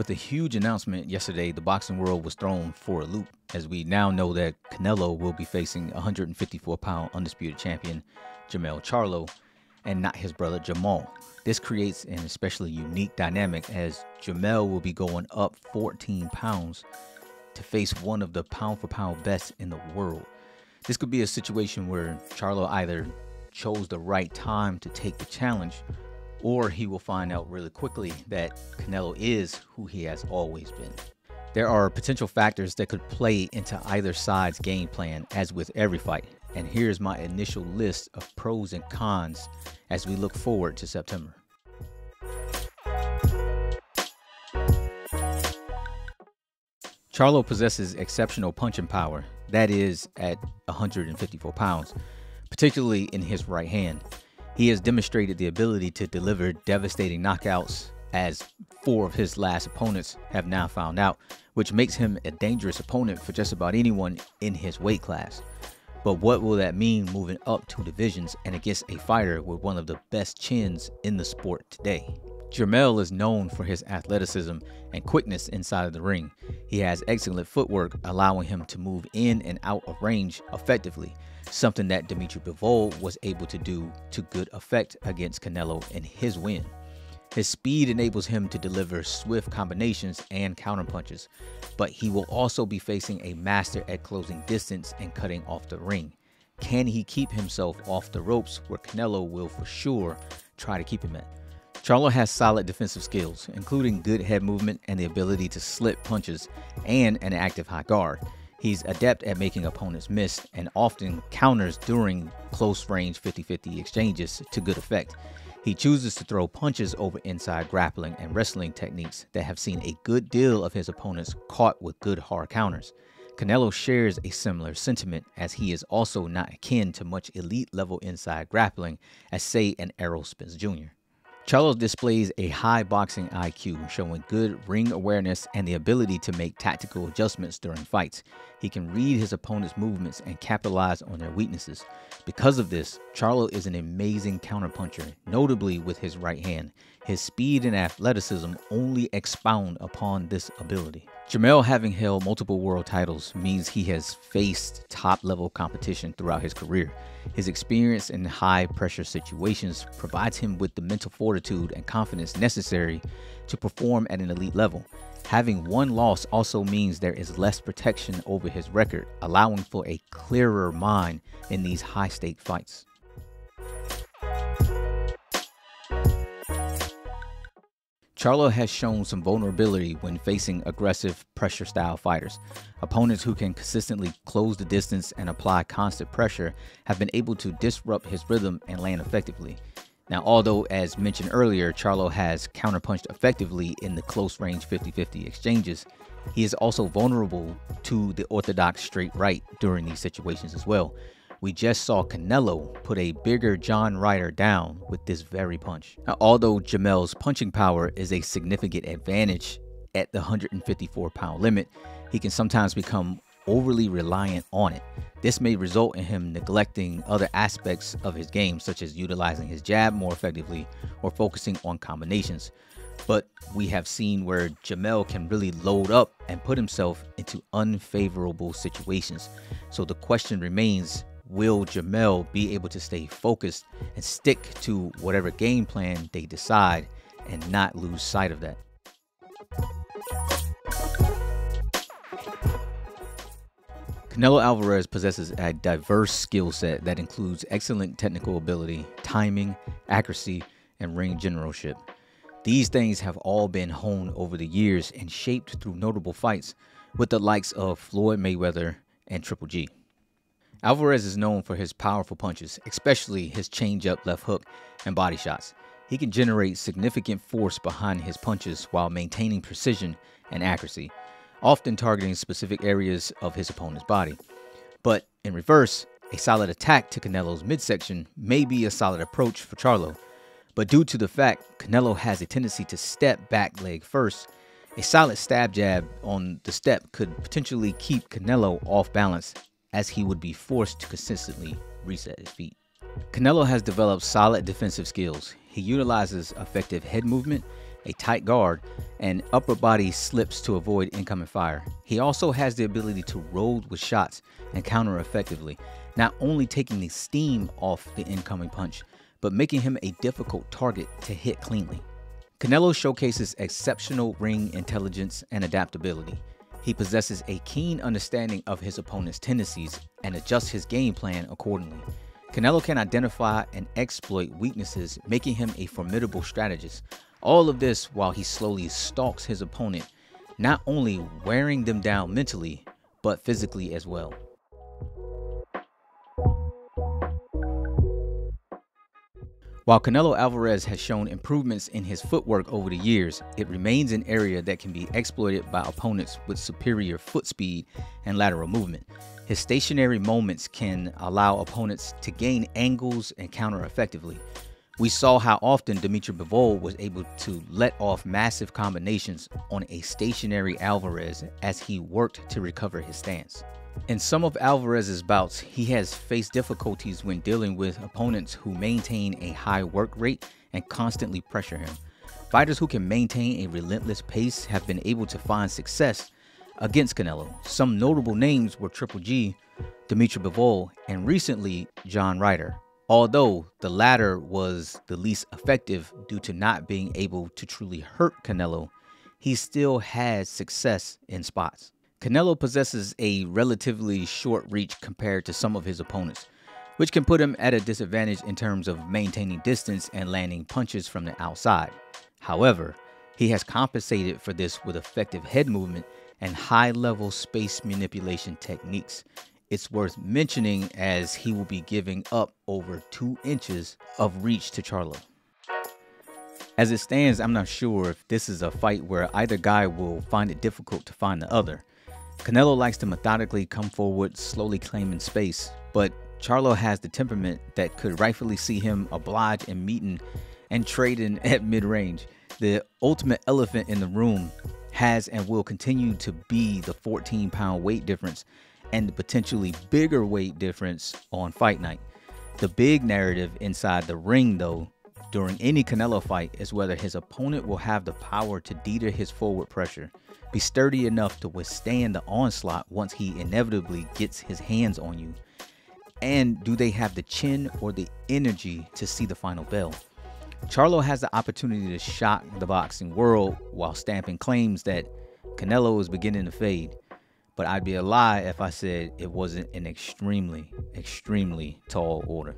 With a huge announcement yesterday, the boxing world was thrown for a loop, as we now know that Canelo will be facing 154-pound undisputed champion Jermell Charlo and not his brother Jermall. This creates an especially unique dynamic, as Jermell will be going up 14 pounds to face one of the pound-for-pound best in the world. This could be a situation where Charlo either chose the right time to take the challenge, or he will find out really quickly that Canelo is who he has always been. There are potential factors that could play into either side's game plan, as with every fight. And here's my initial list of pros and cons as we look forward to September. Charlo possesses exceptional punching power, that is, at 154 pounds, particularly in his right hand. He has demonstrated the ability to deliver devastating knockouts, as 4 of his last opponents have now found out, which makes him a dangerous opponent for just about anyone in his weight class. But what will that mean moving up 2 divisions and against a fighter with one of the best chins in the sport today? Jermell is known for his athleticism and quickness inside of the ring. He has excellent footwork, allowing him to move in and out of range effectively, something that Dimitri Bivol was able to do to good effect against Canelo in his win. His speed enables him to deliver swift combinations and counterpunches, but he will also be facing a master at closing distance and cutting off the ring. Can he keep himself off the ropes, where Canelo will for sure try to keep him at? Charlo has solid defensive skills, including good head movement and the ability to slip punches and an active high guard. He's adept at making opponents miss and often counters during close-range 50-50 exchanges to good effect. He chooses to throw punches over inside grappling and wrestling techniques that have seen a good deal of his opponents caught with good hard counters. Canelo shares a similar sentiment, as he is also not akin to much elite-level inside grappling as, say, an Errol Spence Jr. Charlo displays a high boxing IQ, showing good ring awareness and the ability to make tactical adjustments during fights. He can read his opponent's movements and capitalize on their weaknesses. Because of this, Charlo is an amazing counterpuncher, notably with his right hand. His speed and athleticism only expound upon this ability. Jermell, having held multiple world titles, means he has faced top-level competition throughout his career. His experience in high-pressure situations provides him with the mental fortitude and confidence necessary to perform at an elite level. Having one loss also means there is less protection over his record, allowing for a clearer mind in these high-stake fights. Charlo has shown some vulnerability when facing aggressive pressure-style fighters. Opponents who can consistently close the distance and apply constant pressure have been able to disrupt his rhythm and land effectively. Now, although, as mentioned earlier, Charlo has counterpunched effectively in the close-range 50-50 exchanges, he is also vulnerable to the orthodox straight right during these situations as well. We just saw Canelo put a bigger John Ryder down with this very punch. Now, although Jermell's punching power is a significant advantage at the 154-pound limit, he can sometimes become overly reliant on it. This may result in him neglecting other aspects of his game, such as utilizing his jab more effectively or focusing on combinations. But we have seen where Jermell can really load up and put himself into unfavorable situations. So the question remains, will Jermell be able to stay focused and stick to whatever game plan they decide and not lose sight of that? Canelo Alvarez possesses a diverse skill set that includes excellent technical ability, timing, accuracy, and ring generalship. These things have all been honed over the years and shaped through notable fights with the likes of Floyd Mayweather and Triple G. Alvarez is known for his powerful punches, especially his change-up left hook and body shots. He can generate significant force behind his punches while maintaining precision and accuracy, often targeting specific areas of his opponent's body. But in reverse, a solid attack to Canelo's midsection may be a solid approach for Charlo. But due to the fact Canelo has a tendency to step back leg first, a solid stab jab on the step could potentially keep Canelo off balance, as he would be forced to consistently reset his feet. Canelo has developed solid defensive skills. He utilizes effective head movement a tight guard, and upper body slips to avoid incoming fire. He also has the ability to roll with shots and counter effectively, not only taking the steam off the incoming punch, but making him a difficult target to hit cleanly. Canelo showcases exceptional ring intelligence and adaptability. He possesses a keen understanding of his opponent's tendencies and adjusts his game plan accordingly. Canelo can identify and exploit weaknesses, making him a formidable strategist. All of this while he slowly stalks his opponent, not only wearing them down mentally, but physically as well. While Canelo Alvarez has shown improvements in his footwork over the years, it remains an area that can be exploited by opponents with superior foot speed and lateral movement. His stationary moments can allow opponents to gain angles and counter effectively. We saw how often Dimitri Bivol was able to let off massive combinations on a stationary Alvarez as he worked to recover his stance. In some of Alvarez's bouts, he has faced difficulties when dealing with opponents who maintain a high work rate and constantly pressure him. Fighters who can maintain a relentless pace have been able to find success against Canelo. Some notable names were Triple G, Dimitri Bivol, and recently John Ryder. Although the latter was the least effective due to not being able to truly hurt Canelo, he still had success in spots. Canelo possesses a relatively short reach compared to some of his opponents, which can put him at a disadvantage in terms of maintaining distance and landing punches from the outside. However, he has compensated for this with effective head movement and high-level space manipulation techniques. It's worth mentioning as he will be giving up over 2 inches of reach to Charlo. As it stands, I'm not sure if this is a fight where either guy will find it difficult to find the other. Canelo likes to methodically come forward, slowly claiming space, but Charlo has the temperament that could rightfully see him obliged in meeting and trading at mid-range. The ultimate elephant in the room has and will continue to be the 14-pound weight difference and the potentially bigger weight difference on fight night. The big narrative inside the ring, though, during any Canelo fight is whether his opponent will have the power to deter his forward pressure, be sturdy enough to withstand the onslaught once he inevitably gets his hands on you, and do they have the chin or the energy to see the final bell. Charlo has the opportunity to shock the boxing world while stamping claims that Canelo is beginning to fade, but I'd be a lie if I said it wasn't an extremely, extremely tall order.